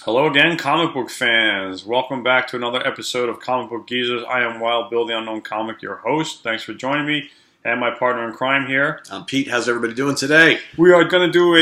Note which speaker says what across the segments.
Speaker 1: Hello again, comic book fans. Welcome back to another episode of Comic Book Geezers. I am Wild Bill, the Unknown Comic, your host. Thanks for joining me, and my partner in crime here.
Speaker 2: I'm Pete. How's everybody doing today?
Speaker 1: We are going to do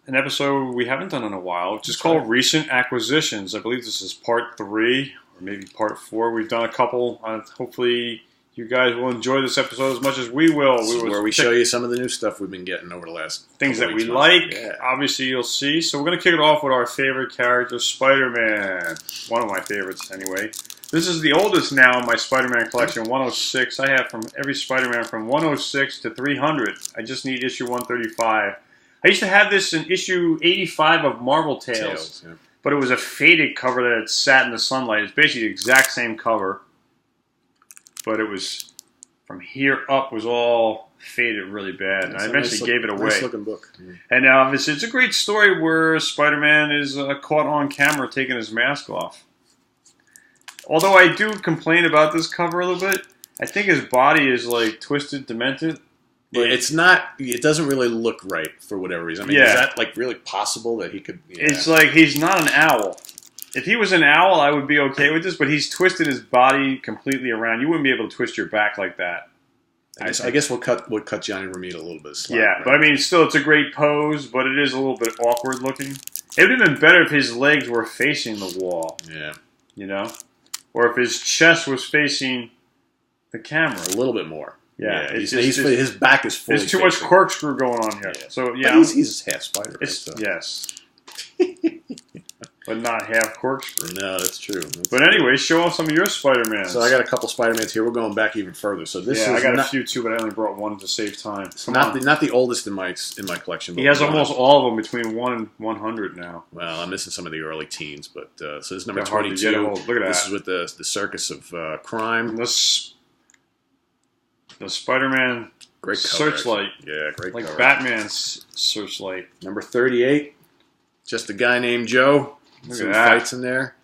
Speaker 1: an episode we haven't done in a while, which is called Recent Acquisitions. I believe this is part 3, or maybe part 4. We've done a couple. Hopefully you guys will enjoy this episode as much as we will.
Speaker 2: This is where we show you some of the new stuff we've been getting over the last
Speaker 1: things that we
Speaker 2: months.
Speaker 1: like.
Speaker 2: Yeah.
Speaker 1: Obviously, you'll see. So we're going to kick it off with our favorite character, Spider-Man. One of my favorites, anyway. This is the oldest now in my Spider-Man collection, 106. I have from every Spider-Man from 106 to 300. I just need issue 135. I used to have this in issue 85 of Marvel Tales.
Speaker 2: Yeah.
Speaker 1: But it was a faded cover that had sat in the sunlight. It's basically the exact same cover. But it was, from here up, was all faded really bad. And I eventually gave it away.
Speaker 2: Nice looking book. Yeah.
Speaker 1: And obviously, it's a great story where Spider-Man is caught on camera taking his mask off. Although I do complain about this cover a little bit, I think his body is like twisted, demented. Like,
Speaker 2: It's not. It doesn't really look right for whatever reason. I mean, is that like really possible that he could? Yeah.
Speaker 1: It's like he's not an owl. If he was an owl, I would be okay with this, but he's twisted his body completely around. You wouldn't be able to twist your back like that.
Speaker 2: I guess we'll cut Johnny Romita a little bit. Slack,
Speaker 1: Yeah,
Speaker 2: right?
Speaker 1: but I mean, still, it's a great pose, but it is a little bit awkward looking. It would have been better if his legs were facing the wall,
Speaker 2: Yeah,
Speaker 1: you know? Or if his chest was facing the camera.
Speaker 2: a little bit more.
Speaker 1: Yeah,
Speaker 2: his back is fully.
Speaker 1: There's too much
Speaker 2: facing.
Speaker 1: corkscrew going on here.
Speaker 2: Yeah.
Speaker 1: So, yeah.
Speaker 2: But he's half spider. Right, so.
Speaker 1: Yes. But not half corkscrew.
Speaker 2: No, that's true.
Speaker 1: But anyway, show off some of your Spider-Mans.
Speaker 2: So I got a couple Spider-Mans here. We're going back even further. So this is
Speaker 1: I got a few too, but I only brought one to save time.
Speaker 2: It's not the oldest in my collection. But
Speaker 1: He has almost all of them between 1 and 100 now.
Speaker 2: Well, I'm missing some of the early teens, but so this is number
Speaker 1: They're hard to
Speaker 2: 22.
Speaker 1: get a hold. Look at
Speaker 2: This
Speaker 1: that.
Speaker 2: is with the Circus of Crime.
Speaker 1: The Spider-Man
Speaker 2: Great cover.
Speaker 1: Searchlight.
Speaker 2: Yeah, great
Speaker 1: Like
Speaker 2: cover.
Speaker 1: Batman's Searchlight.
Speaker 2: Number 38. Just a guy named Joe.
Speaker 1: Look
Speaker 2: Some
Speaker 1: at that.
Speaker 2: fights in there.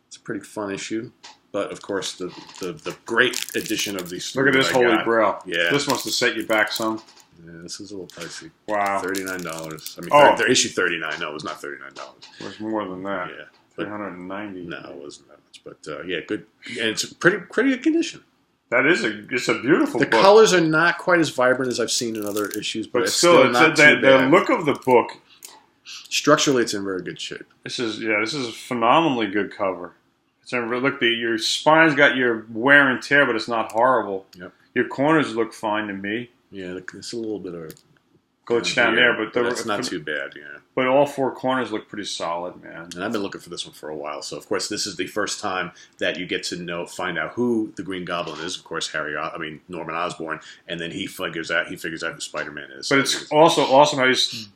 Speaker 2: It's a pretty fun issue. But of course, the great edition of these.
Speaker 1: Look at this Holy Grail.
Speaker 2: Yeah.
Speaker 1: This must have set you back some.
Speaker 2: Yeah, this is a little pricey.
Speaker 1: Wow.
Speaker 2: $39. I mean,
Speaker 1: Oh.
Speaker 2: they're issue 39. No, it was not $39.
Speaker 1: It was more than that.
Speaker 2: Yeah. But
Speaker 1: 390.
Speaker 2: no, it wasn't that much. But yeah, good. And it's pretty good condition.
Speaker 1: That is it's a beautiful
Speaker 2: The
Speaker 1: book.
Speaker 2: colors are not quite as vibrant as I've seen in other issues, but it's
Speaker 1: still,
Speaker 2: not too
Speaker 1: the
Speaker 2: bad.
Speaker 1: look of the book.
Speaker 2: Structurally, it's in very good shape.
Speaker 1: This is a phenomenally good cover. Look, your spine's got your wear and tear, but it's not horrible.
Speaker 2: Yep.
Speaker 1: Your corners look fine to me.
Speaker 2: Yeah, it's a little bit of a
Speaker 1: Glitch down there, but
Speaker 2: it's not too bad. Yeah.
Speaker 1: But all 4 corners look pretty solid, man.
Speaker 2: And I've been looking for this one for a while. So of course, this is the first time that you get to find out who the Green Goblin is. Of course, Norman Osborn, and then he figures out who Spider-Man is.
Speaker 1: But it's also awesome how he's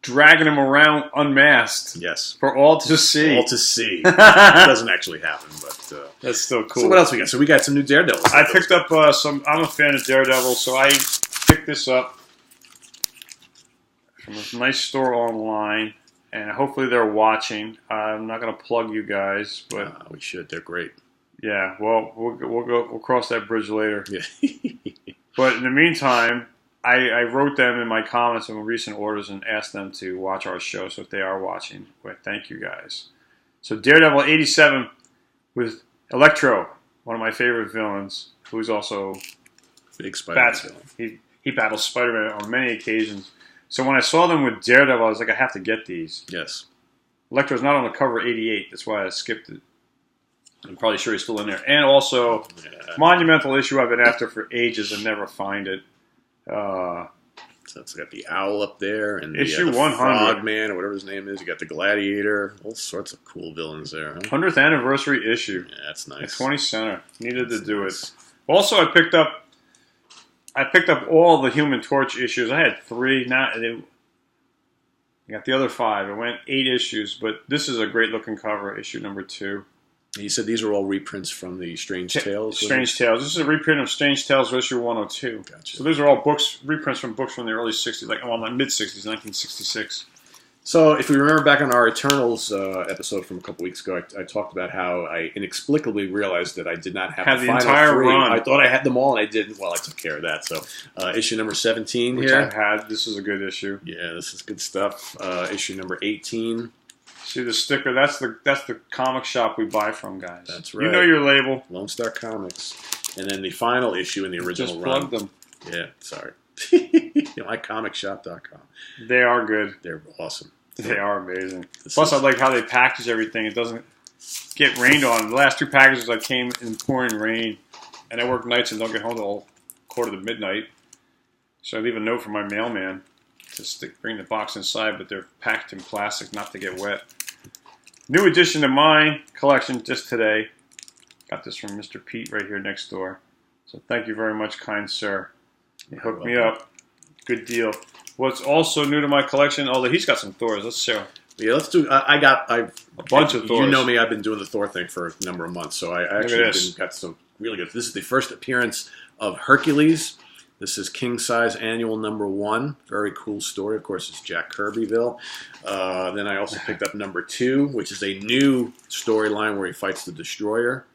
Speaker 1: dragging him around unmasked.
Speaker 2: Yes,
Speaker 1: For all to see.
Speaker 2: all to see. It doesn't actually happen, but
Speaker 1: That's still cool.
Speaker 2: So what else we got? So we got some new Daredevil.
Speaker 1: I picked up some. I'm a fan of Daredevil, so I picked this up from a nice store online, and hopefully they're watching. I'm not going to plug you guys, but
Speaker 2: we should. They're great.
Speaker 1: yeah. Well, we'll cross that bridge later.
Speaker 2: Yeah.
Speaker 1: But in the meantime, I wrote them in my comments in recent orders and asked them to watch our show. So if they are watching, well, thank you guys. So Daredevil 87 with Electro, one of my favorite villains, who's also
Speaker 2: Big Spider-Man.
Speaker 1: Batman. He battles Spider-Man on many occasions. So when I saw them with Daredevil, I was like, I have to get these.
Speaker 2: Yes.
Speaker 1: Electro's not on the cover 88. That's why I skipped it. I'm probably sure he's still in there. And also, monumental issue I've been after for ages and never find it.
Speaker 2: So it's got the owl up there and
Speaker 1: Issue
Speaker 2: the
Speaker 1: 100.
Speaker 2: Frogman or whatever his name is. You got the Gladiator. All sorts of cool villains there. Huh?
Speaker 1: 100th anniversary issue.
Speaker 2: Yeah, that's nice.
Speaker 1: 20 center. Needed to do
Speaker 2: nice.
Speaker 1: it. Also, I picked up all the Human Torch issues. I had 3. I got the other 5. It went 8 issues, but this is a great looking cover, issue number 2.
Speaker 2: You said these are all reprints from the Strange Tales?
Speaker 1: Strange Tales. This is a reprint of Strange Tales issue 102.
Speaker 2: Gotcha.
Speaker 1: So these are all reprints from books from the early 60s, like mid-60s, 1966.
Speaker 2: So if we remember back on our Eternals episode from a couple weeks ago, I talked about how I inexplicably realized that I did not have the final
Speaker 1: entire
Speaker 2: 3.
Speaker 1: run.
Speaker 2: I thought I had them all, and I didn't. Well, I took care of that. So issue number 17
Speaker 1: Which
Speaker 2: here.
Speaker 1: I've had. This is a good issue.
Speaker 2: Yeah, this is good stuff. Issue number 18.
Speaker 1: See the sticker? That's the comic shop we buy from, guys.
Speaker 2: That's right.
Speaker 1: You know your label.
Speaker 2: Lone Star Comics. And then the final issue in the original
Speaker 1: Just
Speaker 2: run.
Speaker 1: plug them.
Speaker 2: Yeah, sorry. MyComicShop.com.
Speaker 1: They are good.
Speaker 2: They're awesome.
Speaker 1: They are amazing. Plus, I like how they package everything. It doesn't get rained on. The last 2 packages I came in pouring rain, and I work nights and don't get home till 1:45. So I leave a note for my mailman to bring the box inside, but they're packed in plastic not to get wet. New addition to my collection just today. Got this from Mr. Pete right here next door. So thank you very much, kind sir. He hooked me up. Good deal. What's also new to my collection, although he's got some Thors. Let's show.
Speaker 2: Yeah, let's do. I've
Speaker 1: a bunch of Thors.
Speaker 2: You know me. I've been doing the Thor thing for a number of months, so I actually got some really good. This is the first appearance of Hercules. This is King Size Annual #1. Very cool story. Of course, it's Jack Kirbyville. Then I also picked up #2, which is a new storyline where he fights the Destroyer.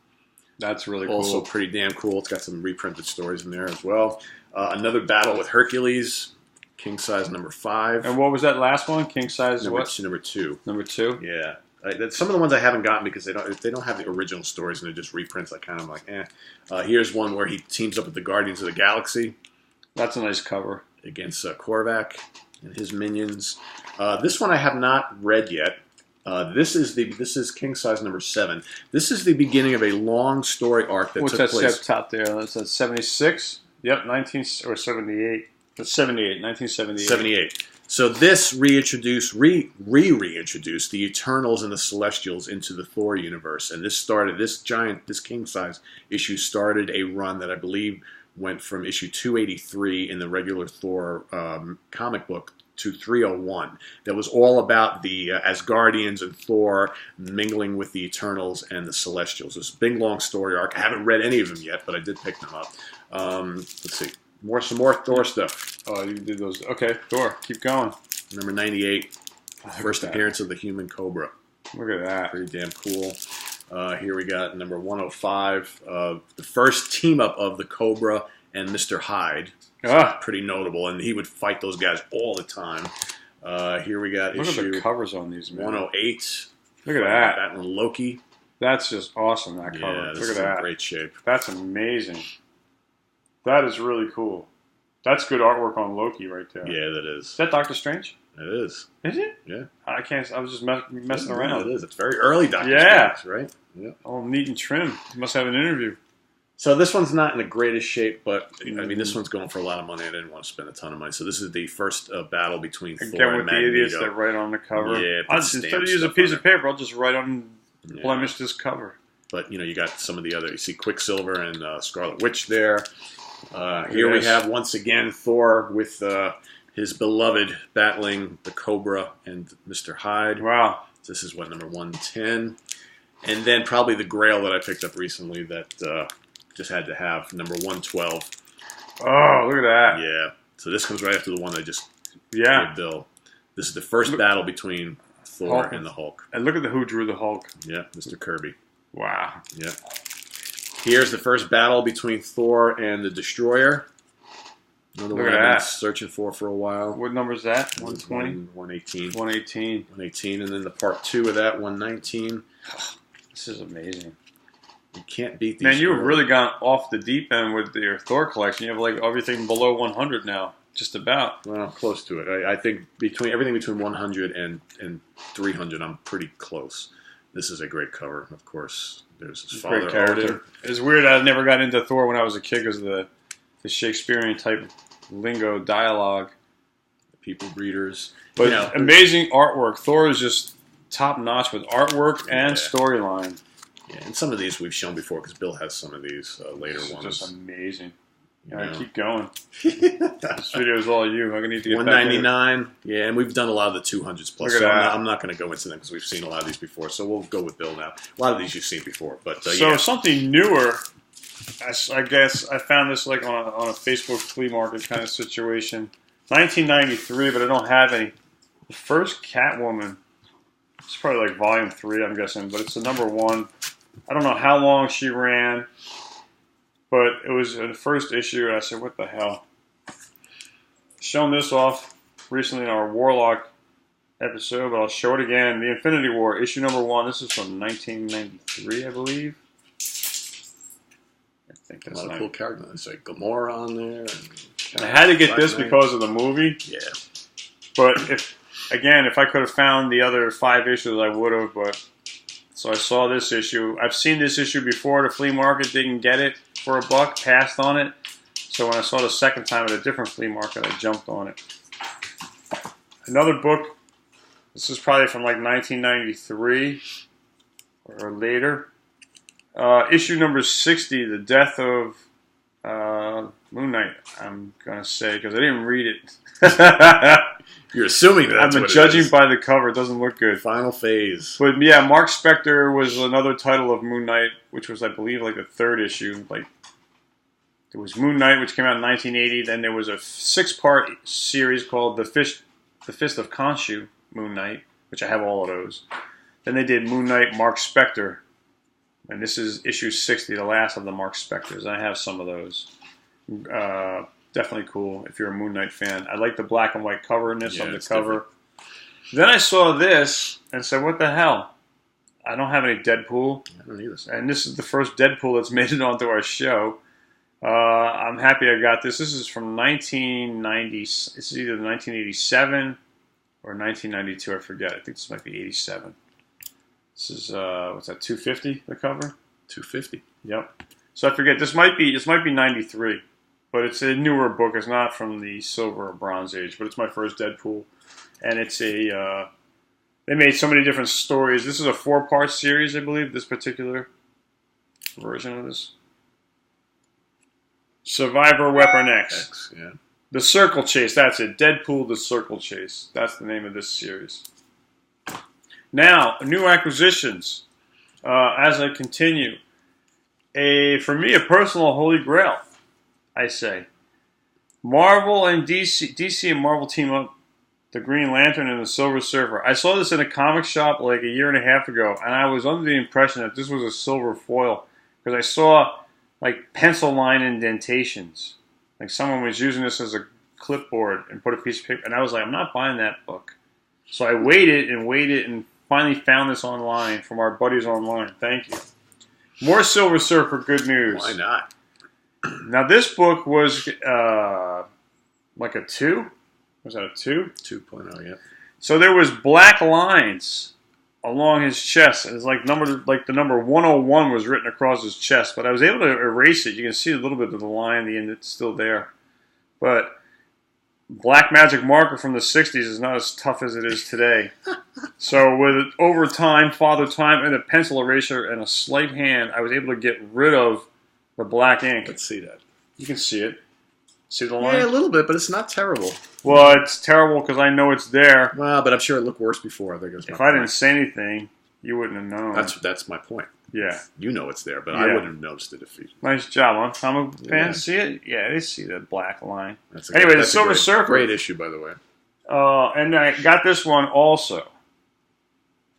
Speaker 1: That's really cool.
Speaker 2: Also pretty damn cool. It's got some reprinted stories in there as well. Another battle with Hercules, King Size #5.
Speaker 1: And what was that last one? King Size what?
Speaker 2: #2.
Speaker 1: #2?
Speaker 2: Yeah. Some of the ones I haven't gotten because they don't have the original stories and they're just reprints. I kind of like, eh. Here's one where he teams up with the Guardians of the Galaxy.
Speaker 1: That's a nice cover.
Speaker 2: Against Korvac and his minions. This one I have not read yet. This is King Size '7. This is the beginning of a long story arc that
Speaker 1: What's
Speaker 2: took
Speaker 1: that
Speaker 2: place.
Speaker 1: top there? That's 76. Yep, 78. That's 78. 1978.
Speaker 2: 78. So this reintroduced the Eternals and the Celestials into the Thor universe, and this King Size issue started a run that I believe went from issue 283 in the regular Thor comic book to 301. That was all about the Asgardians and Thor mingling with the Eternals and the Celestials. It's a big, long story arc. I haven't read any of them yet, but I did pick them up. Let's see. Some more Thor stuff.
Speaker 1: Oh, you did those. Okay, Thor. Keep going.
Speaker 2: #98. First appearance of the Human Cobra.
Speaker 1: Look at that.
Speaker 2: Pretty damn cool. Here we got #105. The first team up of the Cobra and Mr. Hyde. Pretty notable, and he would fight those guys all the time. Here we got
Speaker 1: Look
Speaker 2: issue
Speaker 1: at the covers on these, man.
Speaker 2: 108.
Speaker 1: Look at that.
Speaker 2: That one, Loki.
Speaker 1: That's just awesome, that cover.
Speaker 2: Yeah, this
Speaker 1: Look at
Speaker 2: is
Speaker 1: that.
Speaker 2: in great shape.
Speaker 1: That's amazing. That is really cool. That's good artwork on Loki right there.
Speaker 2: Yeah, that is.
Speaker 1: Is that Doctor Strange?
Speaker 2: It is.
Speaker 1: Is it?
Speaker 2: Yeah.
Speaker 1: I can't. I was just messing around.
Speaker 2: It is. It's very early Doctor Strange, right? Yeah.
Speaker 1: All neat and trim. He must have an interview.
Speaker 2: So this one's not in the greatest shape, but I mean, this one's going for a lot of money. I didn't want to spend a ton of money. So this is the first battle between Thor
Speaker 1: Again,
Speaker 2: and
Speaker 1: with the
Speaker 2: Magneto.
Speaker 1: idiots that write on the cover.
Speaker 2: Yeah,
Speaker 1: Instead of use a piece of paper, I'll just write on blemish this cover.
Speaker 2: But you got some of the other. You see Quicksilver and Scarlet Witch there. Here we have once again Thor with his beloved battling the Cobra and Mr. Hyde.
Speaker 1: Wow.
Speaker 2: This is what, #110. And then probably the Grail that I picked up recently that just had to have, #112.
Speaker 1: Oh, look at that.
Speaker 2: Yeah. So this comes right after the one I just gave Bill. This is the first battle between Thor and the Hulk.
Speaker 1: And look at who drew the Hulk.
Speaker 2: Yeah, Mr. Kirby.
Speaker 1: Wow.
Speaker 2: Yeah. Here's the first battle between Thor and the Destroyer. Another one I've been searching for a while.
Speaker 1: What number is that? 120?
Speaker 2: 118.
Speaker 1: 118.
Speaker 2: 118, and then the part 2 of that, 119.
Speaker 1: This is amazing.
Speaker 2: You can't beat these.
Speaker 1: Man, you've really gone off the deep end with your Thor collection. You have like everything below 100 now. Just about.
Speaker 2: Well, close to it. I think everything between 100 and 300, I'm pretty close. This is a great cover, of course. There's his father, Odin.
Speaker 1: It's weird. I never got into Thor when I was a kid because of the Shakespearean type lingo dialogue.
Speaker 2: The people breeders.
Speaker 1: But amazing artwork. Thor is just top notch with artwork and storyline.
Speaker 2: Yeah, and some of these we've shown before because Bill has some of these later ones.
Speaker 1: Just amazing. Keep going. This video is all you. I'm gonna need to get
Speaker 2: 199. Yeah, and we've done a lot of the 200s plus. So I'm not going to go into them because we've seen a lot of these before. So we'll go with Bill now. A lot of these you've seen before, but
Speaker 1: something newer. I guess I found this like on a Facebook flea market kind of situation. 1993, but I don't have any. The first Catwoman. It's probably like volume 3, I'm guessing, but it's the #1. I don't know how long she ran. But it was in the first issue, and I said, what the hell? Shown this off recently in our Warlock episode, but I'll show it again. The Infinity War, issue number 1. This is from 1993, I believe. I think that's
Speaker 2: a lot of cool characters. There's like Gamora on there.
Speaker 1: And I had to get this because of the movie.
Speaker 2: Yeah.
Speaker 1: But if I could have found the other 5 issues, I would have. But so I saw this issue. I've seen this issue before at a flea market. Didn't get it for $1. Passed on it. So when I saw it a second time at a different flea market, I jumped on it. Another book. This is probably from like 1993 or later. Issue number 60, The Death of Moon Knight, I'm going to say, because I didn't read it.
Speaker 2: You're assuming that's
Speaker 1: I'm
Speaker 2: what
Speaker 1: judging
Speaker 2: it is.
Speaker 1: by the cover. It doesn't look good.
Speaker 2: Final phase.
Speaker 1: But yeah, Mark Spector was another title of Moon Knight, which was, I believe, like the 3rd issue. Like, there was Moon Knight, which came out in 1980. Then there was a 6-part series called The Fist of Khonshu, Moon Knight, which I have all of those. Then they did Moon Knight, Mark Spector. And this is issue 60, the last of the Mark Spectors. I have some of those. Definitely cool if you're a Moon Knight fan. I like the black and white coverness of the cover. Different. Then I saw this and said, what the hell? I don't have any Deadpool.
Speaker 2: I don't either.
Speaker 1: And this is the first Deadpool that's made it onto our show. I'm happy I got this. This is from 1990. This is either 1987 or 1992. I forget. I think this might be 87. This is what's that? 250. The cover.
Speaker 2: 250.
Speaker 1: Yep. So I forget. This might be 93, but it's a newer book. It's not from the Silver or Bronze Age, but it's my first Deadpool, and it's a. They made so many different stories. This is a 4-part series, I believe. This particular version of this. Survivor Weapon X.
Speaker 2: Yeah.
Speaker 1: The Circle Chase. That's it. Deadpool: The Circle Chase. That's the name of this series. Now, new acquisitions. As I continue, for me, a personal holy grail. I say, Marvel and DC and Marvel team up. The Green Lantern and the Silver Surfer. I saw this in a comic shop like a year and a half ago, and I was under the impression that this was a silver foil because I saw like pencil line indentations. Like someone was using this as a clipboard and put a piece of paper, and I was like, I'm not buying that book. So I waited and finally found this online from our buddies online. Thank you. More Silver Surfer, good news.
Speaker 2: Why not?
Speaker 1: Now this book was like a 2. Was that a 2?
Speaker 2: 2.0, yeah.
Speaker 1: So there was black lines along his chest. It was like the number 101 was written across his chest, but I was able to erase it. You can see a little bit of the line, the end, it's still there. But black magic marker from the 60s is not as tough as it is today. So with over time, father time, and a pencil eraser and a sleight hand, I was able to get rid of the black ink.
Speaker 2: Let's see that.
Speaker 1: You can see it. See the line?
Speaker 2: Yeah, a little bit, but it's not terrible.
Speaker 1: Well, it's terrible because I know it's there.
Speaker 2: Well, but I'm sure it looked worse before. I think
Speaker 1: if I didn't say anything, you wouldn't have known.
Speaker 2: That's my point.
Speaker 1: Yeah.
Speaker 2: You know it's there, but I wouldn't have noticed it if you...
Speaker 1: Nice job, huh? Comic fans see it? Yeah, they see the black line.
Speaker 2: That's
Speaker 1: anyway, the
Speaker 2: that's
Speaker 1: Silver Surfer.
Speaker 2: Great issue, by the way.
Speaker 1: And I got this one also.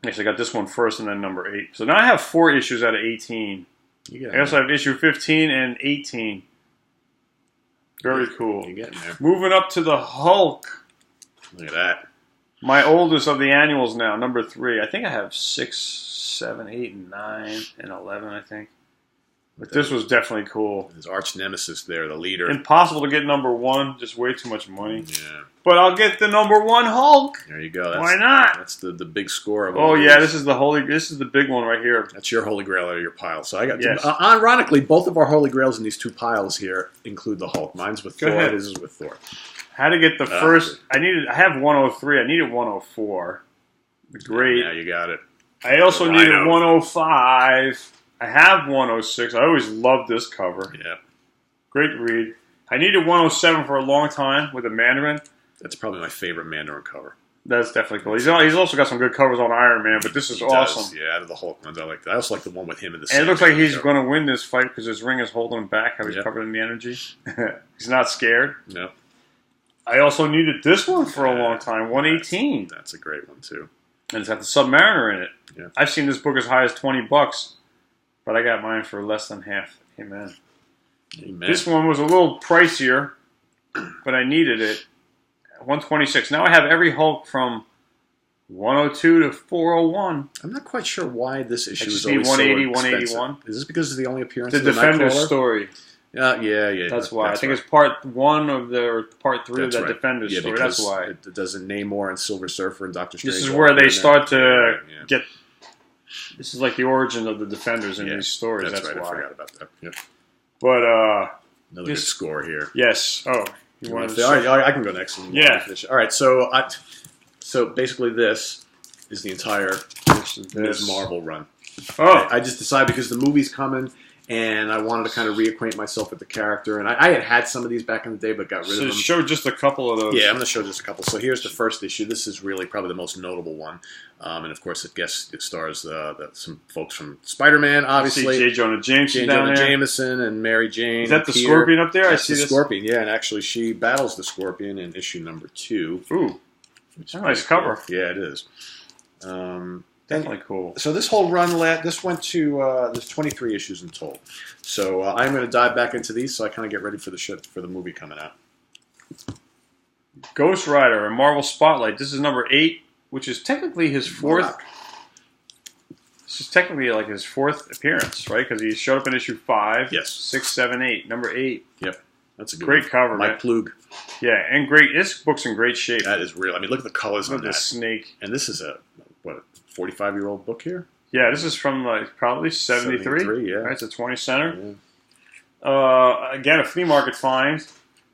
Speaker 1: Yes, I got this one first and then number 8. So now I have 4 issues out of 18. I also have issue 15 and 18. Very cool.
Speaker 2: You're getting there.
Speaker 1: Moving up to the Hulk.
Speaker 2: Look at that.
Speaker 1: My oldest of the annuals now, number 3. I think I have 6, 7, 8, and 9, and 11, I think. But this was definitely cool.
Speaker 2: His arch nemesis there, the leader.
Speaker 1: Impossible to get number 1, just way too much money.
Speaker 2: Yeah.
Speaker 1: But I'll get the number 1 Hulk.
Speaker 2: There you go.
Speaker 1: Why not?
Speaker 2: That's the big score of
Speaker 1: all yeah, this is the big one right here.
Speaker 2: That's your holy grail out of your pile. So I got ironically, both of our holy grails in these 2 piles here include the Hulk. Mine's with Thor.
Speaker 1: Ahead.
Speaker 2: This is with Thor.
Speaker 1: How to get the first? I have 103. I needed 104. Great.
Speaker 2: Yeah, you got it.
Speaker 1: I also needed 105. I have 106. I always loved this cover.
Speaker 2: Yeah.
Speaker 1: Great read. I needed 107 for a long time with the Mandarin.
Speaker 2: That's probably my favorite Mandarin cover.
Speaker 1: That's definitely cool. He's also got some good covers on Iron Man, but this is awesome.
Speaker 2: Yeah, out of the Hulk ones, I like that. I also like the one with him in the.
Speaker 1: And it looks like he's going to win this fight because his ring is holding him back. How he's covered in the energy. He's not scared.
Speaker 2: No.
Speaker 1: I also needed this one for a long time. 118.
Speaker 2: That's a great one too.
Speaker 1: And it's got the Submariner in it.
Speaker 2: Yeah.
Speaker 1: I've seen this book as high as $20, but I got mine for less than half. Amen.
Speaker 2: Amen.
Speaker 1: This one was a little pricier, but I needed it. 126. Now I have every Hulk from 102 to 401.
Speaker 2: I'm not quite sure why this issue is
Speaker 1: just
Speaker 2: always
Speaker 1: need 180,
Speaker 2: so expensive.
Speaker 1: 181.
Speaker 2: Is this because of the only appearance
Speaker 1: The
Speaker 2: of the
Speaker 1: Defender's
Speaker 2: Nightcrawler?
Speaker 1: story.
Speaker 2: Yeah.
Speaker 1: That's why. I think
Speaker 2: right.
Speaker 1: it's part 1 of the part 3
Speaker 2: That's
Speaker 1: of that
Speaker 2: right.
Speaker 1: Defender's
Speaker 2: Yeah,
Speaker 1: story.
Speaker 2: because
Speaker 1: That's why.
Speaker 2: it doesn't Namor and Silver Surfer and Doctor Strange.
Speaker 1: This is
Speaker 2: all
Speaker 1: where
Speaker 2: appear
Speaker 1: they
Speaker 2: in
Speaker 1: start
Speaker 2: there.
Speaker 1: to
Speaker 2: Yeah.
Speaker 1: get. This is like the origin of the Defenders in these stories.
Speaker 2: That's
Speaker 1: That's
Speaker 2: right.
Speaker 1: why.
Speaker 2: I forgot about that. Yeah.
Speaker 1: But
Speaker 2: Another good score here.
Speaker 1: yes. Oh, you
Speaker 2: You
Speaker 1: wanted
Speaker 2: want
Speaker 1: to
Speaker 2: to all right, I can go next. And
Speaker 1: Yeah.
Speaker 2: finish. All right. So basically, this is the entire Ms. Marvel run.
Speaker 1: Oh,
Speaker 2: I just decided because the movie's coming, and I wanted to kind of reacquaint myself with the character. And I had some of these back in the day, but got rid
Speaker 1: so
Speaker 2: of them.
Speaker 1: show just a couple of those.
Speaker 2: Yeah, I'm going to show just a couple. So here's the first issue. This is really probably the most notable one. And of course, it stars some folks from Spider-Man, obviously.
Speaker 1: See J. Jonah Jameson
Speaker 2: J.
Speaker 1: down
Speaker 2: Jonah
Speaker 1: there.
Speaker 2: Jameson and Mary Jane.
Speaker 1: Is that the
Speaker 2: Peter.
Speaker 1: Scorpion up there?
Speaker 2: That's
Speaker 1: I see
Speaker 2: the
Speaker 1: this.
Speaker 2: Scorpion, yeah. And actually, she battles the Scorpion in issue number 2.
Speaker 1: Ooh,
Speaker 2: Which
Speaker 1: a
Speaker 2: is
Speaker 1: nice
Speaker 2: pretty
Speaker 1: cover.
Speaker 2: cool. Yeah, it is.
Speaker 1: Definitely cool.
Speaker 2: So this whole run, this went to there's 23 issues in total. So I'm going to dive back into these, so I kind of get ready for the movie coming out.
Speaker 1: Ghost Rider and Marvel Spotlight. This is number 8, which is technically his 4th.
Speaker 2: Wow.
Speaker 1: This is technically like his 4th appearance, right? Because he showed up in issue 5,
Speaker 2: Yes.
Speaker 1: 6, 7, 8. Number 8.
Speaker 2: Yep, that's a good
Speaker 1: Great
Speaker 2: one.
Speaker 1: cover,
Speaker 2: Mike
Speaker 1: man.
Speaker 2: Plug.
Speaker 1: Yeah, and great. This book's in great shape.
Speaker 2: That is real. I mean, look at the colors
Speaker 1: Look
Speaker 2: on
Speaker 1: at the
Speaker 2: that.
Speaker 1: snake.
Speaker 2: And this is a 45-year-old book here.
Speaker 1: Yeah, this is from like probably 73.
Speaker 2: 73, yeah.
Speaker 1: Right, it's a 20 center.
Speaker 2: Yeah.
Speaker 1: Again, a flea market find.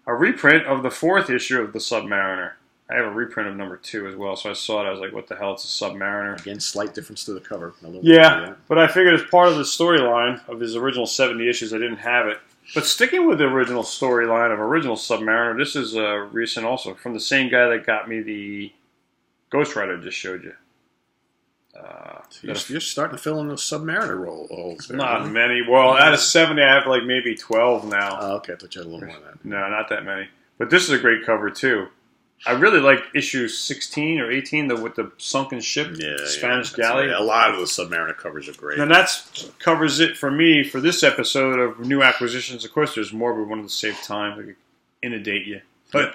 Speaker 1: A reprint of the 4th issue of the Submariner. I have a reprint of number 2 as well, so I saw it. I was like, what the hell? It's a Submariner.
Speaker 2: Again, slight difference to the cover. A little
Speaker 1: Yeah,
Speaker 2: bit,
Speaker 1: but I figured as part of the storyline of his original 70 issues, I didn't have it. But sticking with the original storyline of original Submariner, this is recent also from the same guy that got me the Ghost Rider I just showed you.
Speaker 2: So you're starting to fill in those Submariner roles there.
Speaker 1: Not
Speaker 2: huh?
Speaker 1: many. Well, out of 70, I have like maybe 12 now.
Speaker 2: Oh, okay. I thought you had a little more than that.
Speaker 1: No, not that many. But this is a great cover too. I really like issue 16 or 18 with the sunken ship, Spanish galley.
Speaker 2: Right. A lot of the Submariner covers are great.
Speaker 1: And that covers it for me for this episode of New Acquisitions. Of course, there's more, but we wanted to save time. We could inundate you. But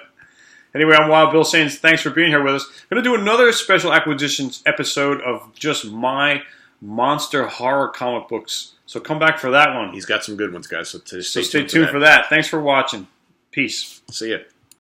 Speaker 1: anyway, I'm Wild Bill saying thanks for being here with us. I'm going to do another special acquisitions episode of just my monster horror comic books. So come back for that one.
Speaker 2: He's got some good ones, guys. So
Speaker 1: So stay tuned for that. Thanks for watching. Peace.
Speaker 2: See ya.